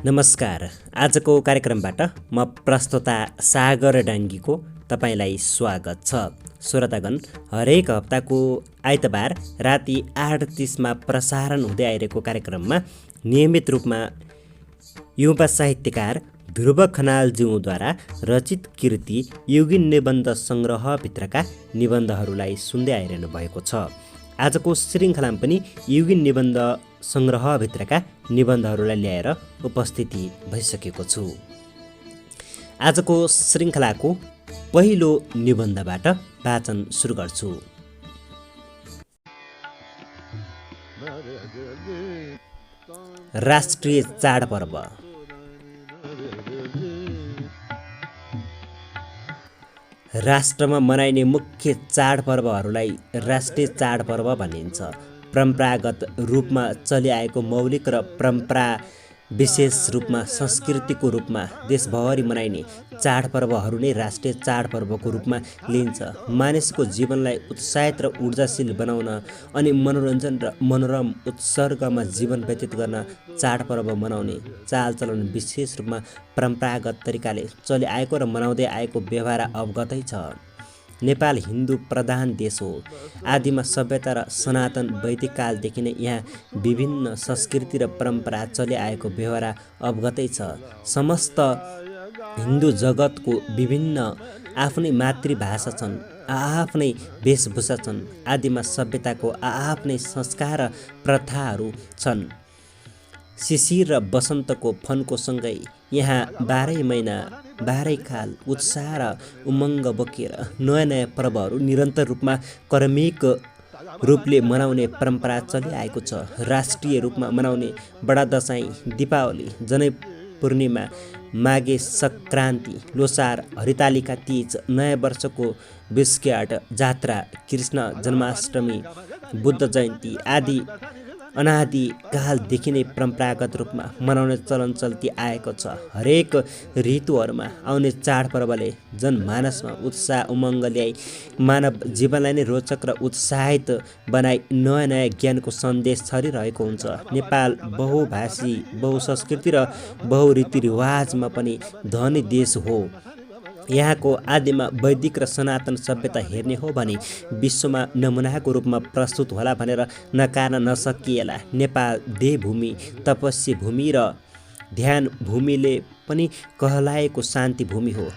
नमस्कार। आजको कार्यक्रमबाट म प्रस्तोता सागर डाङ्गीको तपाईँलाई स्वागत छ। श्रोतागण, हरेक हप्ताको आइतबार राति 8:30मा प्रसारण हुँदै आइरहेको कार्यक्रममा नियमित रूपमा युवा साहित्यकार ध्रुव खनालज्यूद्वारा रचित कृति युगीन निबन्ध सङ्ग्रहभित्रका निबन्धहरूलाई सुन्दै आइरहनु भएको छ। आजको श्रृङ्खलामा पनि युगीन निबन्ध सङ्ग्रहभित्रका निबन्धहरूलाई ल्याएर उपस्थिति भइसकेको छु। आजको श्रृङ्खलाको पहिलो निबन्धबाट वाचन सुरु गर्छु। राष्ट्रिय चाडपर्व। राष्ट्रमा मनाइने मुख्य चाडपर्वहरूलाई राष्ट्रिय चाडपर्व भनिन्छ। परम्परागत रूपमा चलिआएको मौलिक र परम्परा विशेष रूपमा संस्कृतिको रूपमा देशभरि मनाइने चाडपर्वहरू नै राष्ट्रिय चाडपर्वको रूपमा लिइन्छ। मानिसको जीवनलाई उत्साहित र ऊर्जाशील बनाउन अनि मनोरञ्जन र मनोरम उत्सर्गमा जीवन व्यतीत गर्न चाडपर्व मनाउने चालचलन विशेष रूपमा परम्परागत तरिकाले चलिआएको र मनाउँदै आएको व्यवहार अवगतै छ। नेपाल हिन्दू प्रधान देश हो। आदिमा सभ्यता र सनातन वैदिक कालदेखि नै यहाँ विभिन्न संस्कृति र परम्परा चलिआएको व्यवहार अवगतै छ। समस्त हिन्दू जगतको विभिन्न आफ्नै मातृभाषा छन्, आफ्नै वेशभूषा छन्। आदिमा सभ्यताको आफ्नै संस्कार र प्रथाहरू छन्। शिशिर र वसन्तको फन्को सँगै यहाँ 12 महिना 12 खाल उत्साह र उमङ्ग बोकेर नयाँ नयाँ पर्वहरू निरन्तर रूपमा क्रमिक रूपले मनाउने परम्परा चलिआएको छ। राष्ट्रिय रूपमा मनाउने बडा दशैँ, दीपावली, जनै पूर्णिमा, माघे सङ्क्रान्ति, लोसार, हरितालिका तीज, नयाँ वर्षको बिस्क्याट, जात्रा, कृष्ण जन्माष्टमी, बुद्ध जयन्ती आदि अनादि कालदेखि नै परम्परागत रूपमा मनाउने चलन चल्ती आएको छ। हरेक ऋतुहरूमा आउने चाडपर्वले जनमानसमा उत्साह उमङ्ग ल्याई मानव जीवनलाई नै रोचक र उत्साहित बनाई नयाँ नयाँ ज्ञानको सन्देश छरिरहेको हुन्छ। नेपाल बहुभाषी, बहुसंस्कृति र बहुरीतिरिवाजमा पनि धनी देश हो। यहाँको आदिमा वैदिक र सनातन सभ्यता हेर्ने हो भने विश्वमा नमुनाको रूपमा प्रस्तुत होला भनेर नकार्न नसकिएला। नेपाल देवभूमि, तपस्या भूमि र ध्यान भूमिले पनि कहलाएको शान्ति भूमि हो।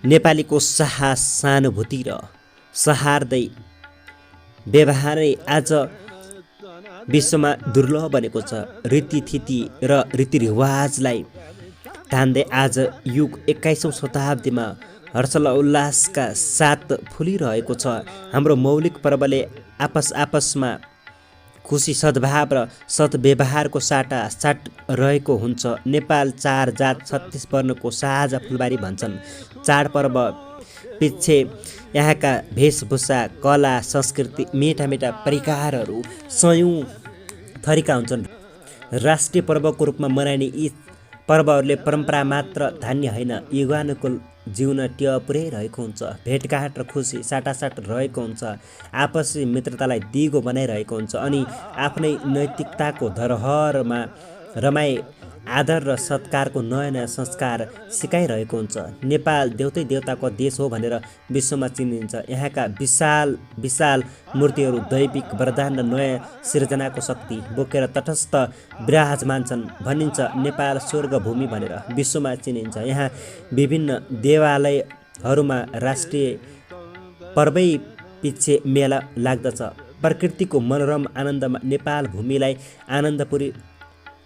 नेपालीको साहस, सहानुभूति र सौहार्दै व्यवहारै आज विश्वमा दुर्लभ बनेको छ। रीतिथिति र रीतिरिवाजलाई तान्दै आज युग 21औं शताब्दीमा हर्षोल्लासका साथ फुलिरहेको छ। हाम्रो मौलिक पर्वले आपसमा खुसी, सद्भाव र सद्व्यवहारको साटासाट रहेको हुन्छ। नेपाल 4 जात 36 वर्णको साझा फुलबारी भन्छन्। चाडपर्व पिच्छे यहाँका वेशभूषा, कला, संस्कृति, मिठा मिठा परिकारहरू सयौँ थरीका हुन्छन्। राष्ट्रिय पर्वको रूपमा मनाइने यी पर्वहरूले परम्परा मात्र धान्य होइन, युगानुकूल जिउन टेवा पुर्याइरहेको हुन्छ। भेटघाट र खुसी साटासाट रहेको हुन्छ। आपसी मित्रतालाई दिगो बनाइरहेको हुन्छ अनि आफ्नै नैतिकताको धरोहरमा रमाई आदर र सत्कारको नयाँ नयाँ संस्कार सिकाइरहेको हुन्छ। नेपाल देउतै देउताको देश हो भनेर विश्वमा चिनिन्छ। यहाँका विशाल विशाल मूर्तिहरू दैविक वरदान र नयाँ सिर्जनाको शक्ति बोकेर तटस्थ विराजमान छन्। भनिन्छ नेपाल स्वर्गभूमि भनेर विश्वमा चिनिन्छ। यहाँ विभिन्न देवालयहरूमा राष्ट्रिय पर्वै पिच्छे मेला लाग्दछ। प्रकृतिको मनोरम आनन्दमा नेपाल भूमिलाई आनन्दपुरी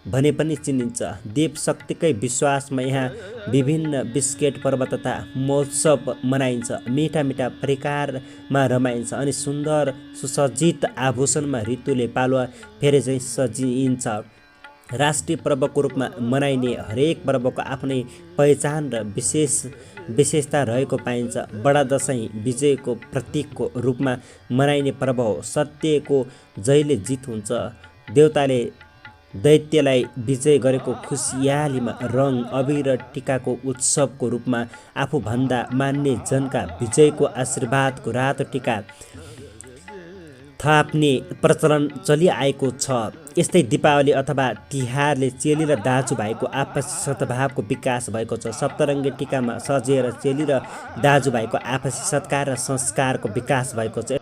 भने पनि चिनिन्छ। देव शक्तिकै विश्वासमा यहाँ विभिन्न बिस्केट पर्व तथा महोत्सव मनाइन्छ। मिठा मिठा परिकारमा रमाइन्छ अनि सुन्दर सुसज्जित आभूषणमा ऋतुले पालुवा फेरे झैँ सजिन्छ। राष्ट्रिय पर्वको रूपमा मनाइने हरेक पर्वको आफ्नै पहिचान र विशेषता रहेको पाइन्छ। बडा दशैँ विजयको प्रतीकको रूपमा मनाइने पर्व हो। सत्यको जयले जित हुन्छ। देउताले दैत्यलाई विजय गरेको खुसियालीमा रङ अबिर टिकाको उत्सवको रूपमा आफूभन्दा मान्ने जनका विजयको आशीर्वादको रातो टिका थप्ने प्रचलन चलिआएको छ। यस्तै दीपावली अथवा तिहारले चेली र दाजुभाइको आपसी सद्भावको विकास भएको छ। सप्तरङ्गी टीकामा सजिएर चेली र दाजुभाइको आपसी सत्कार र संस्कारको विकास भएको छ।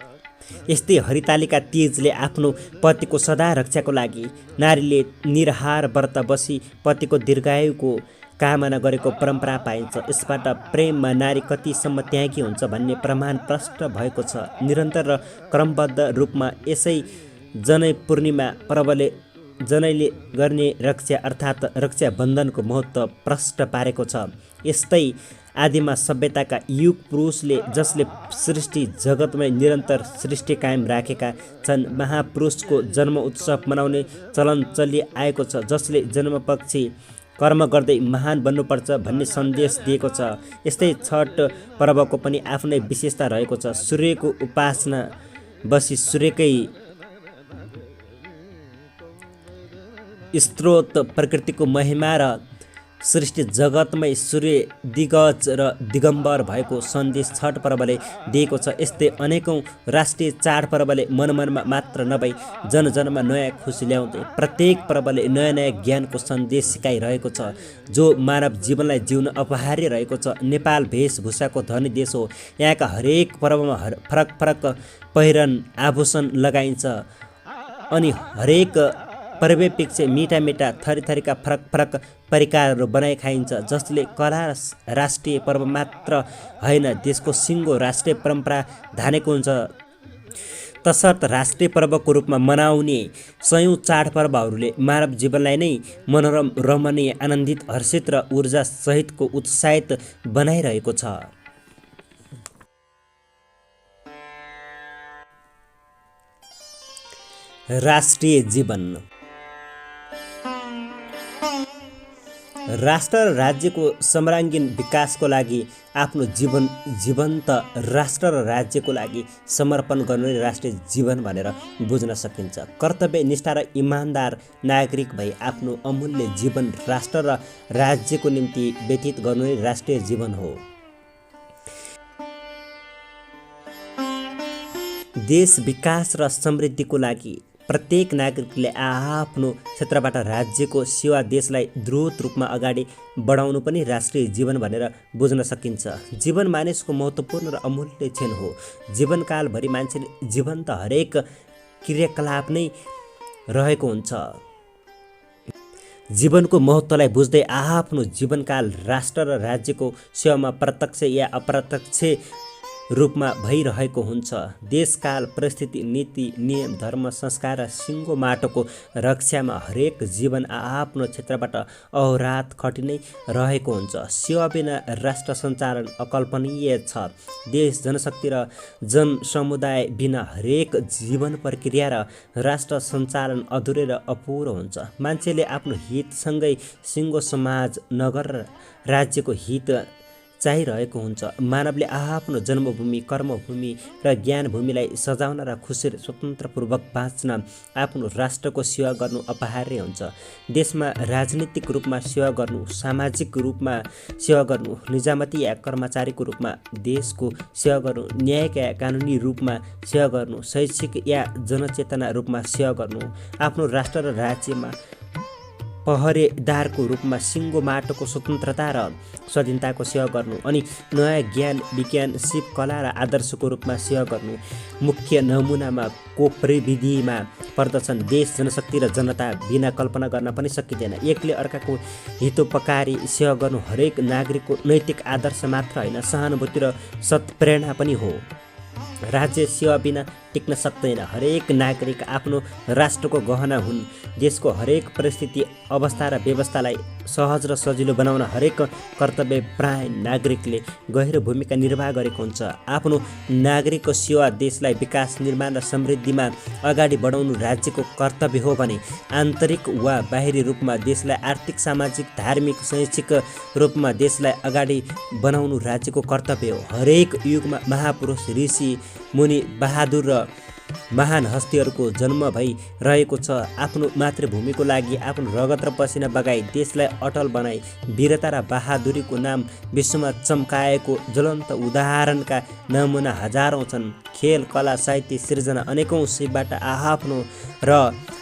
यस्तै हरितालिका तीजले आफ्नो पतिको सदा रक्षाको लागि नारीले निराहार व्रत बसी पतिको दीर्घायुको कामना गरेको परम्परा पाइन्छ। यसबाट प्रेममा नारी कतिसम्म त्यागी हुन्छ भन्ने प्रमाण प्रष्ट भएको छ। निरन्तर र क्रमबद्ध रूपमा यसै जनै पूर्णिमा पर्वले जनैले गर्ने रक्षा अर्थात् रक्षाबन्धनको महत्त्व प्रष्ट पारेको छ। यस्तै आदिमा सभ्यताका युग पुरुषले जसले सृष्टि जगतमै निरन्तर सृष्टि कायम राखेका छन्, महापुरुषको जन्म उत्सव मनाउने चलन चलिआएको छ, जसले जन्मपक्षी कर्म गर्दै महान बन्नुपर्छ भन्ने सन्देश दिएको छ। यस्तै छठ पर्वको पनि आफ्नै विशेषता रहेको छ। सूर्यको उपासना बसी सूर्यकै स्रोत प्रकृतिको महिमा र सृष्टि जगतमै सूर्य दिग्गज र दिगम्बर भएको सन्देश छठ पर्वले दिएको छ। यस्तै अनेकौँ राष्ट्रिय चाडपर्वले मनमनमा मात्र नभई जनजनमा नयाँ खुसी ल्याउँदै प्रत्येक पर्वले नयाँ नयाँ ज्ञानको सन्देश सिकाइरहेको छ, जो मानव जीवनलाई जिउन अपहार्य रहेको छ। नेपाल वेशभूषाको धनी देश हो। यहाँका हरेक पर्वमा फरक फरक पहिरन आभूषण लगाइन्छ अनि हरेक पर्वपेक्षा मिठा मिठा थरी थरीका फरक फरक परिकारहरू बनाइ खाइन्छ, जसले कला राष्ट्रिय पर्व मात्र होइन, देशको सिङ्गो राष्ट्रिय परम्परा धानेको हुन्छ। तसर्थ राष्ट्रिय पर्वको रूपमा मनाउने सयौँ चाडपर्वहरूले मानव जीवनलाई नै मनोरम, रमणीय, आनन्दित, हर्षित र ऊर्जा सहितको उत्साहित बनाइरहेको छ। राष्ट्रिय जीवन। राष्ट्र र राज्यको सर्वाङ्गीण विकासको लागि आफ्नो जीवन जीवन्त राष्ट्र र राज्यको लागि समर्पण गर्नु नै राष्ट्रिय जीवन भनेर बुझ्न सकिन्छ। कर्तव्य निष्ठा र इमान्दार नागरिक भई आफ्नो अमूल्य जीवन राष्ट्र र राज्यको निम्ति व्यतीत गर्नु नै राष्ट्रिय जीवन हो। देश विकास र समृद्धिको लागि प्रत्येक नागरिकले आफ्नो क्षेत्रबाट राज्यको सेवा देशलाई द्रुत रूपमा अगाडि बढाउनु पनि राष्ट्रिय जीवन भनेर बुझ्न सकिन्छ। जीवन मानिसको महत्त्वपूर्ण र अमूल्य क्षण हो। जीवनकालभरि मान्छेले जीवन्त हरेक क्रियाकलाप नै रहेको हुन्छ। जीवनको महत्त्वलाई बुझ्दै आफ्नो जीवनकाल राष्ट्र र राज्यको सेवामा प्रत्यक्ष या अप्रत्यक्ष रूपमा भइरहेको हुन्छ। देशकाल परिस्थिति नीति नियम धर्म संस्कार र सिङ्गो माटोको रक्षामा हरेक जीवन आफ्नो क्षेत्रबाट अहोरात खटि नै रहेको हुन्छ। सेवा बिना राष्ट्र सञ्चालन अकल्पनीय छ। देश जनशक्ति र जनसमुदाय बिना हरेक जीवन प्रक्रिया र राष्ट्र सञ्चालन अधुरै र अपुरो हुन्छ। मान्छेले आफ्नो हितसँगै सिङ्गो समाज नगर र राज्यको हित चाहिरहेको हुन्छ। मानवले आफ्नो जन्मभूमि कर्मभूमि र ज्ञानभूमिलाई सजाउन र खुसी स्वतन्त्रपूर्वक बाँच्न आफ्नो राष्ट्रको सेवा गर्नु अपहार्य हुन्छ। देशमा राजनीतिक रूपमा सेवा गर्नु, सामाजिक रूपमा सेवा गर्नु, निजामती या कर्मचारीको रूपमा देशको सेवा गर्नु, न्यायिक या कानुनी रूपमा सेवा गर्नु, शैक्षिक या जनचेतना रूपमा सेवा गर्नु, आफ्नो राष्ट्र र राज्यमा पहरेदारको रूपमा सिङ्गो माटोको स्वतन्त्रता र स्वाधीनताको सेवा गर्नु अनि नयाँ ज्ञान विज्ञान सिप कला र आदर्शको रूपमा सेवा गर्नु मुख्य नमुनामा प्रविधिमा पर्दछन्। देश जनशक्ति र जनता बिना कल्पना गर्न पनि सकिँदैन। एकले अर्काको हितोपकारी सेवा गर्नु हरेक नागरिकको नैतिक आदर्श मात्र होइन, सहानुभूति र सत्प्रेरणा पनि हो। राज्य सेवा बिना टिक्न सक्दैन। हरेक नागरिक आफ्नो राष्ट्रको गहना हुन्। देशको हरेक परिस्थिति अवस्था र व्यवस्थालाई सहज र सजिलो बनाउन हरेक कर्तव्यपरायण नागरिकले गहिरो भूमिका निर्वाह गरेको हुन्छ। आफ्नो नागरिकको सेवा देशलाई विकास निर्माण र समृद्धिमा अगाडि बढाउनु राज्यको कर्तव्य हो भने आन्तरिक वा बाहिरी रूपमा देशलाई आर्थिक सामाजिक धार्मिक शैक्षिक रूपमा देशलाई अगाडि बनाउनु राज्यको कर्तव्य हो। हरेक युगमा महापुरुष ऋषि मुनि बहादुर र महान हस्तीहरूको जन्म भई रहेको छ। आफ्नो मातृभूमिको लागि आफ्नो रगत र पसिना बगाई देशलाई अटल बनाई वीरता र बहादुरीको नाम विश्वमा चम्काएको ज्वलन्त उदाहरणका नमुना हजारौँ छन्। खेल, कला, साहित्य, सृजना अनेकौँ सिपबाट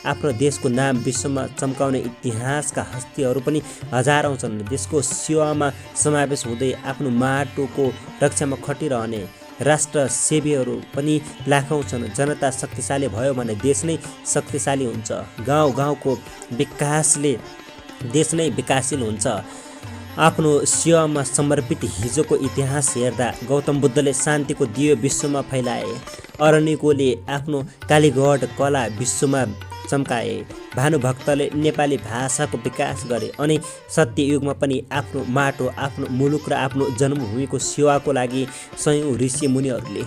आफ्नो देशको नाम विश्वमा चम्काउने इतिहासका हस्तीहरू पनि हजारौँ छन्। देशको सेवामा समावेश हुँदै आफ्नो माटोको रक्षामा खटिरहने राष्ट्र सेवीहरू पनि लाखौँ छन्। जनता शक्तिशाली भयो भने देश नै शक्तिशाली हुन्छ। गाउँ गाउँको विकासले देश नै विकासशील हुन्छ। आफ्नो सेवामा समर्पित हिजोको इतिहास हेर्दा गौतम बुद्धले शान्तिको दियो विश्वमा फैलाए। अरनिकोले आफ्नो कालीगढ कला विश्वमा चम्काए। भानुभक्तले नेपाली भाषाको विकास गरे। अनि सत्ययुगमा पनि आफ्नो माटो, आफ्नो मुलुक र आफ्नो जन्मभूमिको सेवाको लागि सयौँ ऋषि मुनिहरूले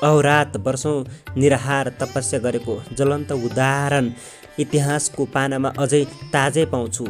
अहोरात वर्षौँ निराहार तपस्या गरेको ज्वलन्त उदाहरण इतिहासको पानामा अझै ताजै पाउँछु।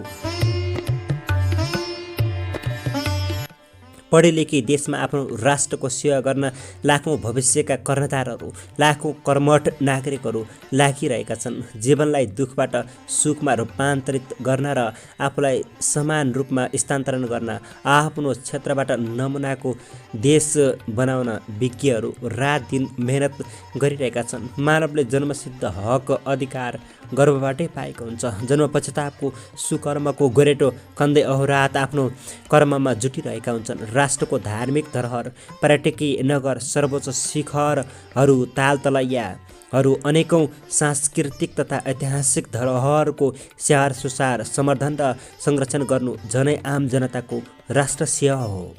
पढेलेखी देशमा आफ्नो राष्ट्रको सेवा गर्न लाखौँ भविष्यका कर्णधारहरू, लाखौँ कर्मठ नागरिकहरू लागिरहेका छन्। जीवनलाई दुःखबाट सुखमा रूपान्तरित गर्न र आफूलाई समान रूपमा स्थानान्तरण गर्न आफ्नो क्षेत्रबाट नमुनाको देश बनाउन विज्ञहरू रात दिन मेहनत गरिरहेका छन्। मानवले जन्मसिद्ध हक अधिकार गर्भबाटै पाएको हुन्छ। जन्म पश्चातापको सुकर्मको गोरेटो खन्दै अहोरात आफ्नो कर्ममा जुटिरहेका हुन्छन्। राष्ट्रको धार्मिक धरोहर, पर्यटकीय नगर, सर्वोच्च शिखरहरू, तालतलैयाहरू, अनेकौँ सांस्कृतिक तथा ऐतिहासिक धरोहरको स्याहार सुसार, सम्वर्धन र संरक्षण गर्नु झनै आम जनताको राष्ट्र सेवा हो।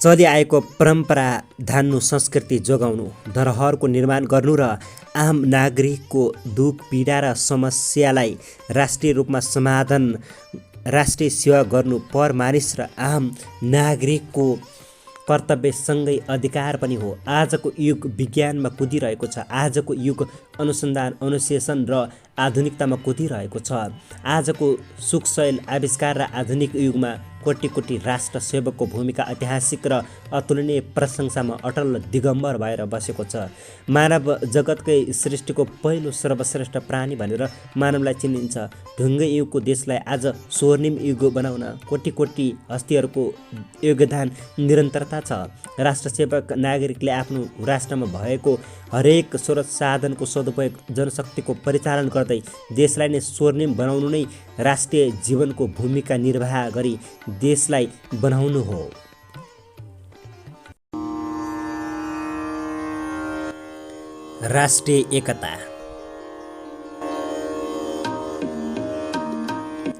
चलिआएको परम्परा धान्नु, संस्कृति जोगाउनु, धरोहरको निर्माण गर्नु र आम नागरिकको दुःख पीडा र समस्यालाई राष्ट्रिय रूपमा समाधान, राष्ट्रिय सेवा गर्नु पर मानिस र आम नागरिकको कर्तव्यसँगै अधिकार पनि हो। आजको युग विज्ञानमा कुदिरहेको छ। आजको युग अनुसन्धान, अनुशासन र आधुनिकतामा कुदिरहेको छ। आजको सुखशैल आविष्कार र आधुनिक युगमा कोटी कोटी राष्ट्र सेवकको भूमिका ऐतिहासिक र अतुलनीय प्रशंसामा अटल दिगम्बर भएर बसेको छ। मानव जगतकै सृष्टिको पहिलो सर्वश्रेष्ठ प्राणी भनेर मानवलाई चिनिन्छ। ढुङ्गे युगको देशलाई आज स्वर्णिम युग बनाउन कोटी कोटी हस्तीहरूको योगदान निरन्तरता छ। राष्ट्र सेवक नागरिकले आफ्नो राष्ट्रमा भएको हरेक स्रोत साधनको सदुपयोग, जनशक्तिको परिचालन गर्दै देशलाई नै स्वर्णिम बनाउनु नै राष्ट्रिय जीवनको भूमिका निर्वाह गरी देशलाई बनाउनु हो। राष्ट्रिय एकता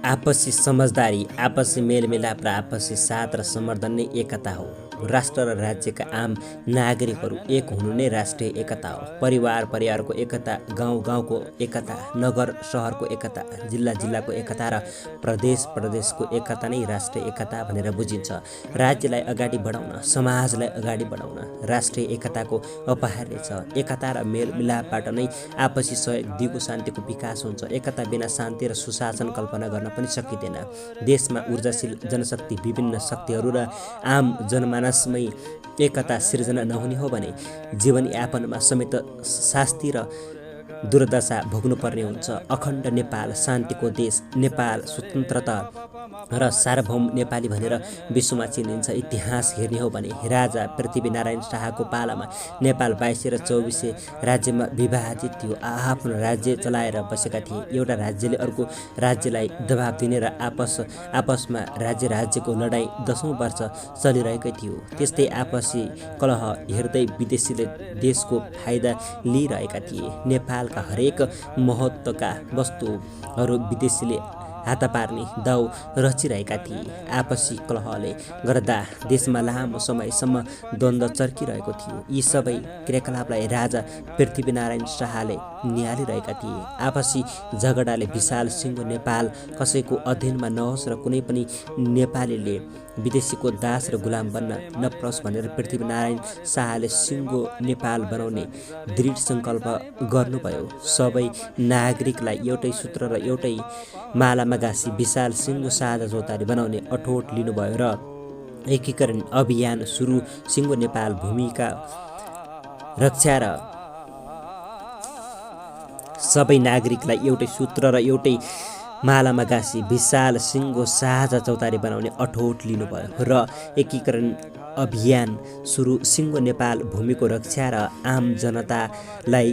आपसी समझदारी, आपसी मेलमिलाप र आपसी साथ र समर्थन नै एकता हो। राष्ट्र र राज्यका आम नागरिकहरू एक हुनु नै राष्ट्रिय एकता हो। परिवारको एकता, गाउँ-गाउँको एकता, नगर सहरको एकता, जिल्ला-जिल्लाको एकता र प्रदेशको एकता नै राष्ट्रिय एकता भनेर बुझिन्छ। राज्यलाई अगाडि बढाउन, समाजलाई अगाडि बढाउन राष्ट्रिय एकताको अपहार्य छ। एकता र मेलमिलापबाट नै आपसी सहयोग, दिगो शान्तिको विकास हुन्छ। एकता बिना शान्ति र सुशासन कल्पना गर्न पनि सकिँदैन। देशमा ऊर्जाशील जनशक्ति, विभिन्न शक्तिहरू र आम जनमानसमै एकता सिर्जना नहुने हो भने जीवनयापनमा समेत शास्ति र दुर्दशा भोग्नुपर्ने हुन्छ। अखण्ड नेपाल शान्तिको देश, नेपाल स्वतन्त्रता र सार्वभौम नेपाली भनेर विश्वमा चिनिन्छ। इतिहास हेर्ने हो भने राजा पृथ्वीनारायण शाहको पालामा नेपाल 22 र 24 राज्यमा विभाजित थियो। आफ्नो राज्य चलाएर बसेका थिए। एउटा राज्यले अर्को राज्यलाई दबाब दिने र आपसमा राज्यको लडाईँ 10औं वर्ष चलिरहेकै थियो। त्यस्तै आपसी कलह हेर्दै विदेशीले देशको फाइदा लिइरहेका थिए। नेपालका हरेक महत्त्वका वस्तुहरू विदेशीले हात पार्ने दाउ रचिरहेका थिए। आपसी कलहले गर्दा देशमा लामो समयसम्म द्वन्द्व चर्किरहेको थियो। यी सबै क्रियाकलापलाई राजा पृथ्वीनारायण शाहले निहालिरहेका थिए। आपसी झगडाले विशाल सिंह नेपाल कसैको अधीनमा नहोस् र कुनै पनि नेपालीले विदेशीको दास र गुलाम बन्न नपरोस् भनेर पृथ्वीनारायण शाहले सिङ्गो नेपाल बनाउने दृढ सङ्कल्प गर्नुभयो। सबै नागरिकलाई एउटै सूत्र र एउटै मालामा गाँसी विशाल सिङ्गो साझा चौतारी बनाउने अठोट लिनुभयो र एकीकरण अभियान सुरु, सिङ्गो नेपाल भूमिका रक्षा र सबै नागरिकलाई एउटै सूत्र र एउटै मालामा गाँसी विशाल सिङ्गो साझा चौतारी बनाउने अठोट लिनुभयो र एकीकरण अभियान सुरु, सिङ्गो नेपाल भूमिको रक्षा र आम जनतालाई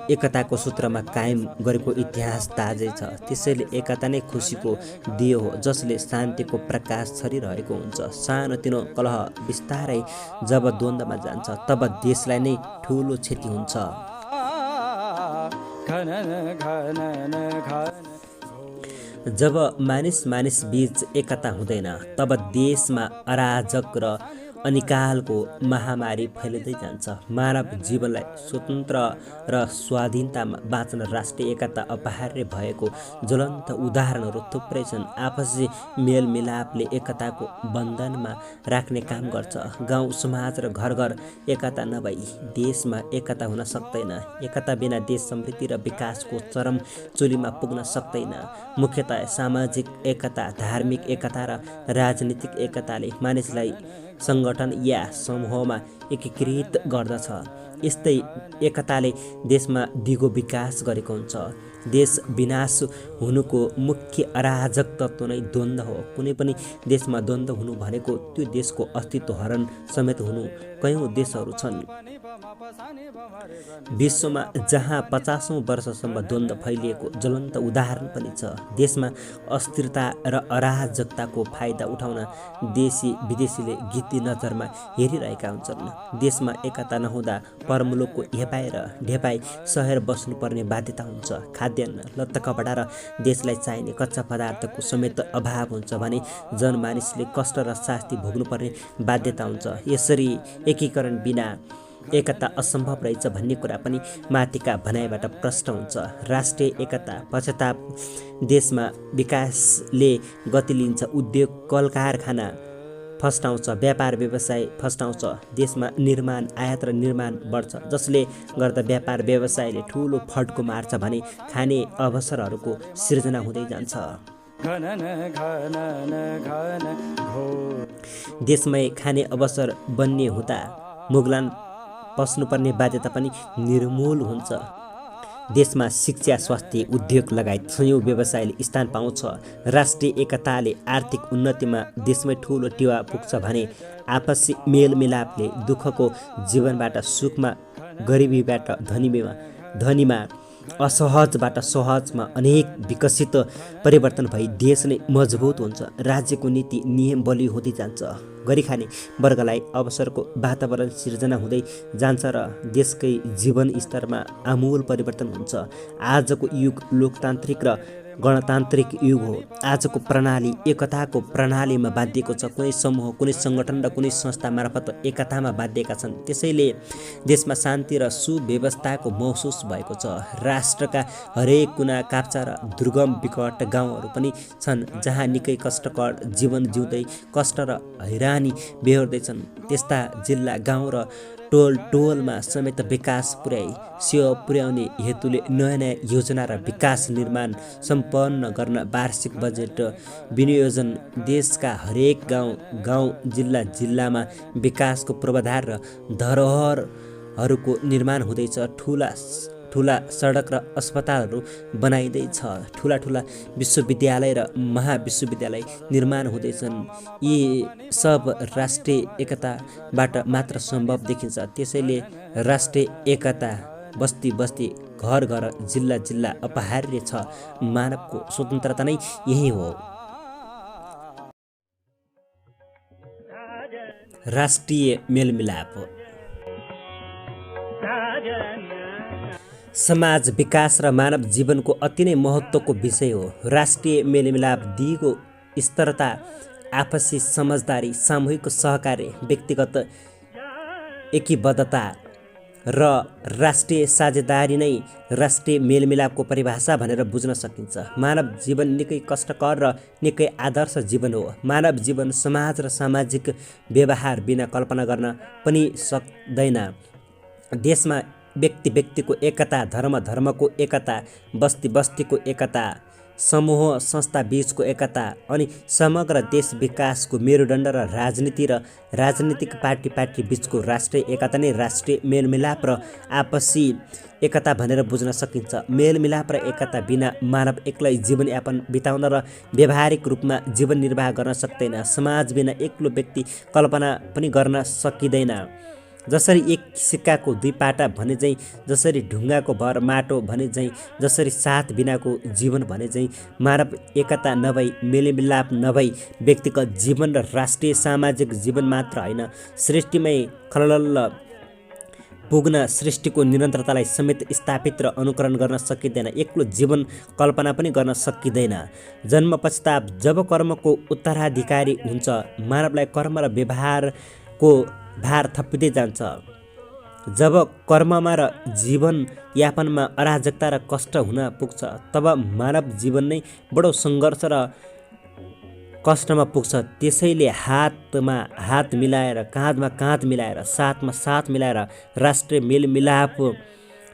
एकताको सूत्रमा कायम गरेको इतिहास ताजै छ। त्यसैले एकता नै खुसीको दियो हो, जसले शान्तिको प्रकाश छरिरहेको हुन्छ। सानोतिनो कलह बिस्तारै जब द्वन्द्वमा जान्छ तब देशलाई नै ठुलो क्षति हुन्छ। जब मानिस बीच एकता हुँदैन तब देशमा अराजक र अनिकालको महामारी फैलिँदै जान्छ। मानव जीवनलाई स्वतन्त्र र स्वाधीनतामा बाँच्न राष्ट्रिय एकता अपहार्य भएको ज्वलन्त उदाहरणहरू थुप्रै छन्। आपसी मेलमिलापले एकताको बन्धनमा राख्ने काम गर्छ। गाउँ समाज र घर घर एकता नभई देशमा एकता हुन सक्दैन। एकता बिना देश समृद्धि र विकासको चरम चुलीमा पुग्न सक्दैन। मुख्यतः सामाजिक एकता, धार्मिक एकता र राजनीतिक एकताले मानिसलाई सङ्गठन या समूहमा एकीकृत गर्दछ। यस्तै एकताले देशमा दिगो विकास गरेको हुन्छ। देश विनाश हुनुको मुख्य अराजक तत्त्व नै द्वन्द्व हो। कुनै पनि देशमा द्वन्द्व हुनु भनेको त्यो देशको अस्तित्व हरण समेत हुनु। कयौँ देशहरू छन् विश्वमा जहाँ 50औं वर्षसम्म द्वन्द्व फैलिएको ज्वलन्त उदाहरण पनि छ। देशमा अस्थिरता र अराजकताको फाइदा उठाउन देशी विदेशीले गिद्दी नजरमा हेरिरहेका हुन्छन्। देशमा एकता नहुँदा परमुलुकको हेपाइ र ढेपाइ सहेर बस्नुपर्ने बाध्यता हुन्छ। खाद्यान्न, लत्ता कपडा र देशलाई चाहिने कच्चा पदार्थको समेत अभाव हुन्छ भने जनमानिसले कष्ट र शास्ति भोग्नुपर्ने बाध्यता हुन्छ। यसरी एकीकरण बिना एकता असम्भव रहेछ भन्ने कुरा पनि माथिका भनाइबाट प्रष्ट हुन्छ। राष्ट्रिय एकता पश्चाताप देशमा विकासले गति लिन्छ। उद्योग कल कारखाना फस्टाउँछ, व्यापार व्यवसाय फस्टाउँछ। देशमा निर्माण, आयात र निर्माण बढ्छ, जसले गर्दा व्यापार व्यवसायले ठुलो फड्को मार्छ भने खाने अवसरहरूको सिर्जना हुँदै जान्छ। देशमै खाने अवसर बन्ने हुँदा मुगलान पस्नुपर्ने बाध्यता पनि निर्मूल हुन्छ। देशमा शिक्षा, स्वास्थ्य, उद्योग लगायत सयौं व्यवसायले स्थान पाउँछ। राष्ट्रिय एकताले आर्थिक उन्नतिमा देशमै ठुलो टेवा पुग्छ भने आपसी मेलमिलापले दुःखको जीवनबाट सुखमा, गरिबीबाट धनीमा, असहजबाट सहजमा अनेक विकसित परिवर्तन भई देश नै मजबुत हुन्छ। राज्यको नीति नियम बलियो हुँदै जान्छ। गरिखाने वर्गलाई अवसरको वातावरण सिर्जना हुँदै जान्छ र देशकै जीवन स्तरमा आमूल परिवर्तन हुन्छ। आजको युग लोकतान्त्रिक र गणतान्त्रिक युग हो। आजको प्रणाली एकताको प्रणालीमा बाँधिएको छ। कुनै समूह, कुनै सङ्गठन र कुनै संस्था मार्फत एकतामा बाँधिएका छन्। त्यसैले देशमा शान्ति र सुव्यवस्थाको महसुस भएको छ। राष्ट्रका हरेक कुना काप्चा र दुर्गम विकट गाउँहरू पनि छन् जहाँ निकै कष्टकर जीवन जिउँदै कष्ट र हैरानी बेहोर्दैछन्। त्यस्ता जिल्ला, गाउँ र टोलमा समेत विकास पुर्याउने हेतुले नयाँ योजना र विकास निर्माण सम्पन्न गर्न वार्षिक बजेट विनियोजन, देशका हरेक गाउँ जिल्लामा विकासको पूर्वाधार र धरोहरहरूको निर्माण हुँदैछ। ठुला सडक र अस्पतालहरू बनाइँदैछ। ठुला विश्वविद्यालय र महाविश्वविद्यालय निर्माण हुँदैछन्। यी सब राष्ट्रिय एकताबाट मात्र सम्भव देखिन्छ। त्यसैले राष्ट्रिय एकता बस्ती घर जिल्ला अपहार्य छ। मानवको स्वतन्त्रता नै यही हो। राष्ट्रिय मेलमिलाप समाज विकास र मानव जीवनको अति नै महत्त्वको विषय हो। राष्ट्रिय मेलमिलाप दिगो स्तरता, आपसी समझदारी, सामूहिक सहकार्य, व्यक्तिगत एकीबद्धता र राष्ट्रिय साझेदारी नै राष्ट्रिय मेलमिलापको परिभाषा भनेर बुझ्न सकिन्छ। मानव जीवन निकै कष्टकर र निकै आदर्श जीवन हो। मानव जीवन समाज र सामाजिक व्यवहार बिना कल्पना गर्न पनि सक्दैन। देशमा व्यक्तिको एकता, धर्मको एकता, बस्तीको एकता, समूह संस्था बीचको एकता अनि समग्र देश विकासको मेरुदण्ड र राजनीतिक पार्टी बीचको राष्ट्रिय एकता नै राष्ट्रिय मेलमिलाप र आपसी एकता भनेर बुझ्न सकिन्छ। मेलमिलाप र एकता बिना मानव एक्लै जीवनयापन बिताउन र व्यावहारिक रूपमा जीवन निर्वाह गर्न सक्दैन। समाज बिना एक्लो व्यक्ति कल्पना पनि गर्न सकिँदैन। जसरी एक सिक्काको दुई पाटा भने चाहिँ, जसरी ढुङ्गाको भर माटो भने चाहिँ, जसरी साथ बिनाको जीवन भने चाहिँ, मानव एकता नभई मेलमिलाप नभई व्यक्तिगत जीवन र राष्ट्रिय सामाजिक जीवन मात्र होइन, सृष्टिमै खलल पुग्न सृष्टिको निरन्तरतालाई समेत स्थापित र अनुकरण गर्न सकिँदैन। एक्लो जीवन कल्पना पनि गर्न सकिँदैन। जन्म पश्चात जब कर्मको उत्तराधिकारी हुन्छ, मानवलाई कर्म र व्यवहारको भार थपिँदै जान्छ। जब कर्ममा र जीवन यापनमा अराजकता र कष्ट हुन पुग्छ, तब मानव जीवन नै बडो सङ्घर्ष र कष्टमा पुग्छ। त्यसैले हातमा हात मिलाएर, काँधमा काँध मिलाएर, साथमा साथ मिलाएर राष्ट्रिय मेलमिलाप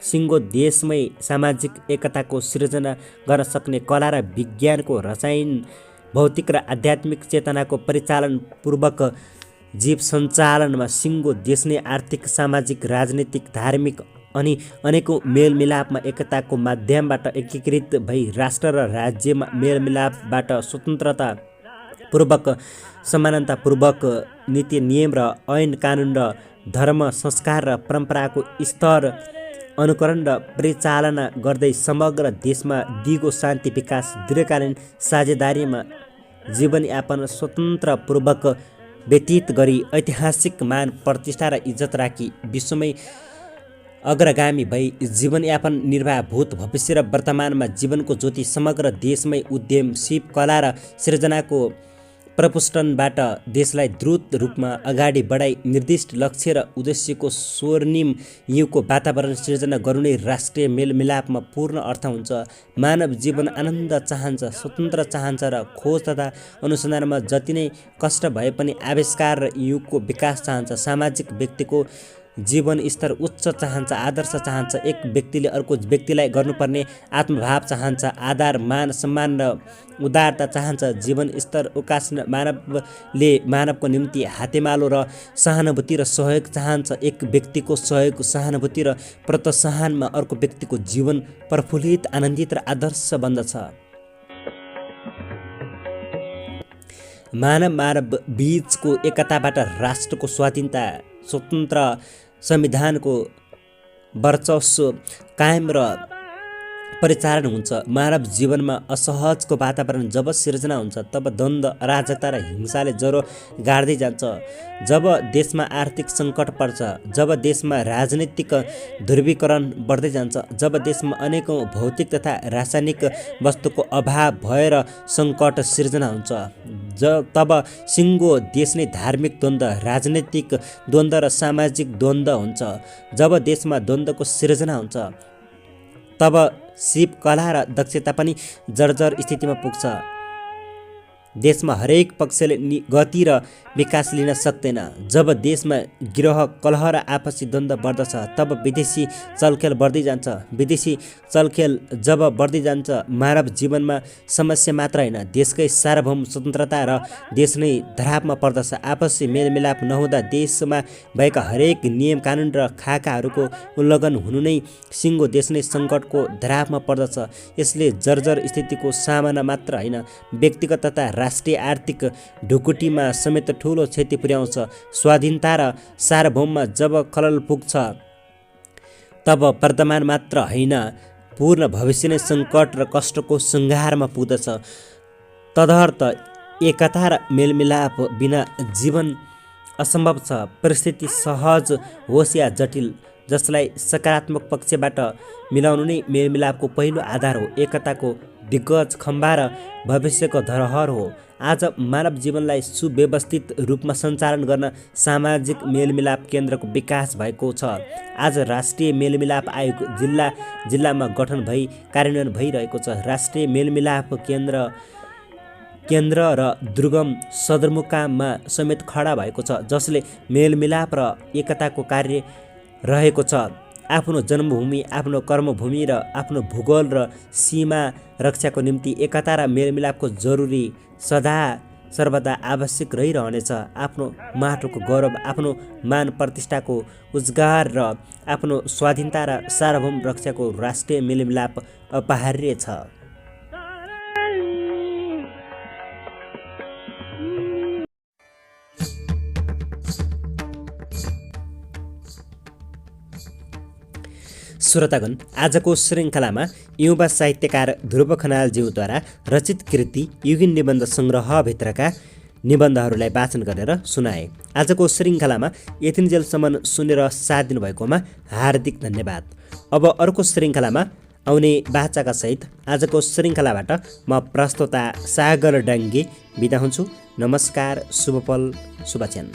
सिङ्गो देशमै सामाजिक एकताको सृजना गर्न सक्ने कला र विज्ञानको रसायन, भौतिक र आध्यात्मिक चेतनाको परिचालन पूर्वक जीव सञ्चालनमा सिङ्गो देश नै आर्थिक, सामाजिक, राजनीतिक, धार्मिक अनि अनेकौँ मेलमिलापमा एकताको माध्यमबाट एकीकृत भई राष्ट्र र राज्यमा मेलमिलापबाट स्वतन्त्रता पूर्वक, समानतापूर्वक नीति नियम र ऐन कानुन र धर्म, संस्कार र परम्पराको स्तर अनुकरण र परिचालना गर्दै समग्र देशमा दिगो शान्ति, विकास, दीर्घकालीन साझेदारीमा जीवनयापन स्वतन्त्रपूर्वक व्यतीत गरी ऐतिहासिक मान, प्रतिष्ठा र इज्जत राखी विश्वमै अग्रगामी भई जीवनयापन निर्वाह भूत, भविष्य र वर्तमानमा जीवनको ज्योति समग्र देशमै उद्यम, सिप, कला र सृजनाको प्रपुष्टनबाट देशलाई द्रुत रूपमा अगाडि बढाई निर्दिष्ट लक्ष्य र उद्देश्यको स्वर्णिम युगको वातावरण सृजना गर्नु नै राष्ट्रिय मेलमिलापमा पूर्ण अर्थ हुन्छ। मानव जीवन आनन्द चाहन्छ, स्वतन्त्र चाहन्छ र खोज तथा अनुसन्धानमा जति नै कष्ट भए पनि आविष्कार र युगको विकास चाहन्छ। सामाजिक व्यक्तिको जीवन स्तर उच्च चाहन्छ, आदर्श चाहन्छ। एक व्यक्तिले अर्को व्यक्तिलाई गर्नुपर्ने आत्मभाव चाहन्छ, आदर, मान, सम्मान र उदारता चाहन्छ। जीवन स्तर उकास्न मानवले मानवको निम्ति हातेमालो र सहानुभूति र सहयोग चाहन्छ। एक व्यक्तिको सहयोग, सहानुभूति र प्रोत्साहनमा अर्को व्यक्तिको जीवन प्रफुल्लित, आनन्दित र आदर्श बन्दछ। मानव बीचको एकताबाट राष्ट्रको स्वाधीनता, स्वतन्त्र संविधानको वर्चस्व कायम र परिचालन हुन्छ। मानव जीवनमा असहजको वातावरण जब सिर्जना हुन्छ, तब द्वन्द्व, अराजकता र हिंसाले ज्वरो गाड्दै जान्छ। जब देशमा आर्थिक सङ्कट पर्छ, जब देशमा राजनीतिक ध्रुवीकरण बढ्दै जान्छ, जब देशमा अनेकौँ भौतिक तथा रासायनिक वस्तुको अभाव भएर सङ्कट सिर्जना हुन्छ, तब सिङ्गो देश नै धार्मिक द्वन्द्व, राजनीतिक द्वन्द्व र सामाजिक द्वन्द्व हुन्छ। जब देशमा द्वन्द्वको सिर्जना हुन्छ, तब सिप, कला र दक्षता पनि जर्जर स्थितिमा पुग्छ। देशमा हरेक पक्षले गति र विकास लिन सक्दैन। जब देशमा गिरोह, कलह र आपसी द्वन्द्व बढ्दछ, तब विदेशी चलखेल बढ्दै जान्छ। विदेशी चलखेल जब बढ्दै जान्छ, मानव जीवनमा समस्या मात्र होइन, देशकै सार्वभौम स्वतन्त्रता र देश नै धरापमा पर्दछ। आपसी मेलमिलाप नहुँदा देशमा भएका हरेक नियम, कानुन र खाकाहरूको उल्लङ्घन हुनु नै सिङ्गो देश नै सङ्कटको धरापमा पर्दछ। यसले जर्जर स्थितिको सामना मात्र होइन, व्यक्तिगत तथा राष्ट्रिय आर्थिक ढुकुटीमा समेत ठुलो क्षति पुर्याउँछ। स्वाधीनता र सार्वभौममा जब खलल पुग्छ, तब वर्तमान मात्र होइन, पूर्ण भविष्य नै सङ्कट र कष्टको सङ्घारमा पुग्दछ। तदर्थ एकता र मेलमिलाप बिना जीवन असम्भव छ। परिस्थिति सहज होस् या जटिल, जसलाई सकारात्मक पक्षबाट मिलाउनु नै मेलमिलापको पहिलो आधार हो। एकताको दिग्गज खम्बा र भविष्यको धरोहर हो। आज मानव जीवनलाई सुव्यवस्थित रूपमा सञ्चालन गर्न सामाजिक मेलमिलाप केन्द्रको विकास भएको छ। आज राष्ट्रिय मेलमिलाप आयोग जिल्लामा गठन भई कार्यान्वयन भइरहेको छ। राष्ट्रिय मेलमिलाप केन्द्र र दुर्गम सदरमुकाममा समेत खडा भएको छ, जसले मेलमिलाप र एकताको कार्य रहेको छ। आफ्नो जन्मभूमि, आफ्नो कर्मभूमि र आफ्नो भूगोल र सीमा रक्षाको निम्ति एकता र मेलमिलापको जरुरी सदा सर्वदा आवश्यक रहिरहनेछ। आफ्नो माटोको गौरव, आफ्नो मान प्रतिष्ठाको उजगार र आफ्नो स्वाधीनता र सार्वभौम रक्षाको राष्ट्रिय मेलमिलाप अपरिहार्य छ। श्रोतागण, आजको श्रृङ्खलामा युवा साहित्यकार ध्रुव खनालज्यूद्वारा रचित कृति युगीन निबन्ध सङ्ग्रहभित्रका निबन्धहरूलाई वाचन गरेर सुनाए। आजको श्रृङ्खलामा यतिन्जेलसम्म सुनेर साथ दिनुभएकोमा हार्दिक धन्यवाद। अब अर्को श्रृङ्खलामा आउने बाचाका सहित आजको श्रृङ्खलाबाट म प्रस्तोता सागर डाङ्गे बिदा हुन्छु। नमस्कार, शुभपल, शुभचयन।